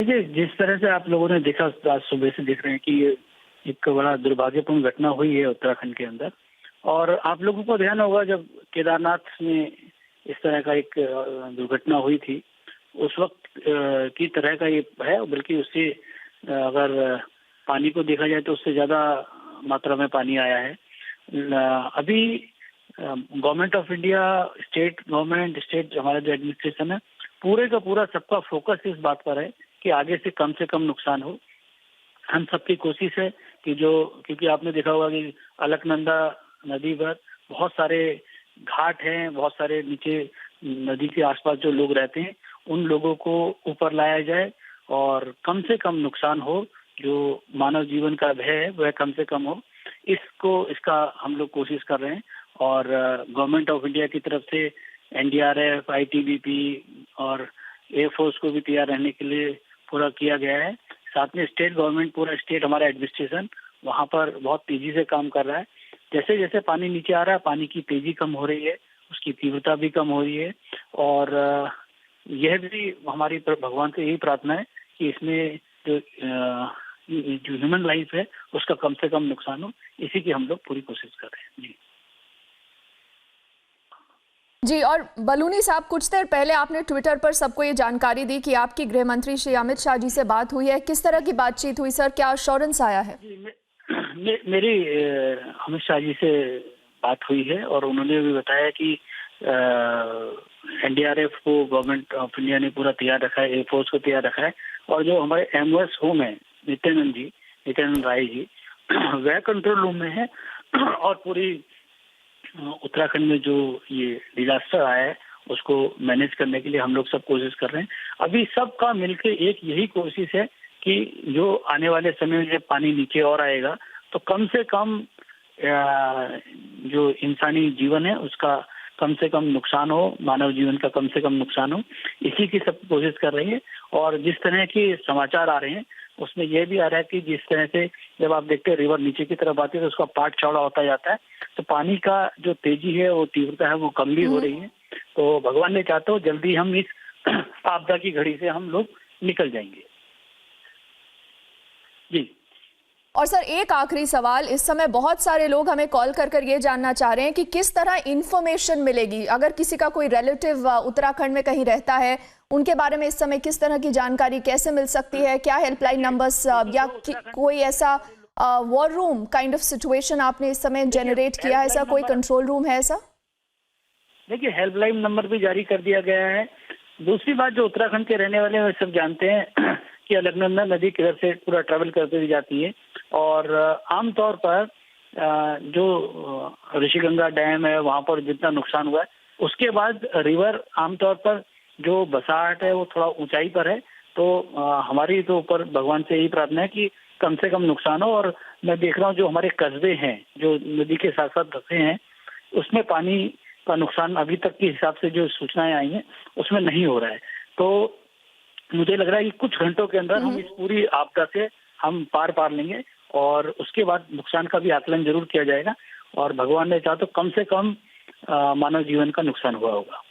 देखिए, जिस तरह से आप लोगों ने देखा, आज सुबह से देख रहे हैं कि ये एक बड़ा दुर्भाग्यपूर्ण घटना हुई है उत्तराखंड के अंदर। और आप लोगों को ध्यान होगा, जब केदारनाथ में इस तरह का एक दुर्घटना हुई थी, उस वक्त की तरह का ये है, बल्कि उससे अगर पानी को देखा जाए तो उससे ज़्यादा मात्रा में पानी आया है। अभी government of India, state government, state हमारा जो एडमिनिस्ट्रेशन है, पूरे का पूरा सबका फोकस इस बात पर है कि आगे से कम नुकसान हो। हम सबकी कोशिश है कि क्योंकि आपने देखा होगा कि अलकनंदा नदी पर बहुत सारे घाट हैं, बहुत सारे नीचे नदी के आसपास जो लोग रहते हैं, उन लोगों को ऊपर लाया जाए और कम से कम नुकसान हो, जो मानव जीवन का भय है वह कम से कम हो। इसका हम लोग कोशिश कर रहे हैं। और गवर्नमेंट ऑफ इंडिया की तरफ से एनडीआरएफ, आईटीबीपी और एयरफोर्स को भी तैयार रहने के लिए पूरा किया गया है। साथ में स्टेट गवर्नमेंट, पूरा स्टेट हमारा एडमिनिस्ट्रेशन वहाँ पर बहुत तेजी से काम कर रहा है। जैसे जैसे पानी नीचे आ रहा है, पानी की तेजी कम हो रही है, उसकी तीव्रता भी कम हो रही है। और यह भी हमारी भगवान से यही प्रार्थना है कि इसमें जो ह्यूमन लाइफ है उसका कम से कम नुकसान हो। इसी की हम लोग पूरी कोशिश कर रहे हैं। जी जी। और बलूनी साहब, कुछ देर पहले आपने ट्विटर पर सबको ये जानकारी दी कि आपकी गृह मंत्री श्री अमित शाह जी से बात हुई है। किस तरह की बातचीत हुई सर, क्या अश्योरेंस आया है? जी, मेरी अमित शाह जी से बात हुई है और उन्होंने भी बताया कि एनडीआरएफ को गवर्नमेंट ऑफ इंडिया ने पूरा तैयार रखा है, एयरफोर्स को तैयार रखा है। और जो हमारे एमओएस होम है, नित्यानंद राय जी, वह कंट्रोल रूम में है। और पूरी उत्तराखंड में जो ये डिजास्टर आया है उसको मैनेज करने के लिए हम लोग सब कोशिश कर रहे हैं। अभी सबका मिलकर एक यही कोशिश है कि जो आने वाले समय में जब पानी नीचे और आएगा तो कम से कम जो इंसानी जीवन है उसका कम से कम नुकसान हो, मानव जीवन का कम से कम नुकसान हो। इसी की सब कोशिश कर रही है। और जिस तरह के समाचार आ रहे हैं उसमें यह भी आ रहा है कि जिस तरह से जब आप देखते हैं रिवर नीचे की तरफ आती है तो उसका पार्ट चौड़ा होता जाता है, तो पानी का जो तेजी है, वो तीव्रता है, वो कम भी हो रही है। तो भगवान ने चाहते हो जल्दी हम इस आपदा की घड़ी से हम लोग निकल जाएंगे। जी। और सर, एक आखिरी सवाल, इस समय बहुत सारे लोग हमें कॉल कर ये जानना चाह रहे हैं कि किस तरह इंफॉर्मेशन मिलेगी, अगर किसी का कोई रिलेटिव उत्तराखंड में कहीं रहता है, उनके बारे में इस समय किस तरह की जानकारी कैसे मिल सकती है? क्या हेल्पलाइन नंबर्स या कोई ऐसा war room kind of situation आपने इस समय जनरेट किया है? ऐसा कोई कंट्रोल रूम है ऐसा? देखिए, हेल्पलाइन नंबर भी जारी कर दिया गया है। दूसरी बात, जो उत्तराखंड के रहने वाले हैं सब जानते हैं कि अलकनंदा नदी किधर से पूरा ट्रैवल करते हुए जाती है। और आमतौर पर जो ऋषिगंगा डैम है वहाँ पर जितना नुकसान हुआ है, उसके बाद रिवर आमतौर पर जो बसाहट है वो थोड़ा ऊंचाई पर है। तो हमारी तो ऊपर भगवान से यही प्रार्थना है कि कम से कम नुकसान हो। और मैं देख रहा हूँ जो हमारे कस्बे हैं जो नदी के साथ साथ बसे हैं, उसमें पानी का नुकसान अभी तक के हिसाब से जो सूचनाएं आई हैं उसमें नहीं हो रहा है। तो मुझे लग रहा है कि कुछ घंटों के अंदर हम इस पूरी आपदा से हम पार लेंगे और उसके बाद नुकसान का भी आकलन जरूर किया जाएगा। और भगवान ने चाहा तो कम से कम मानव जीवन का नुकसान हुआ होगा।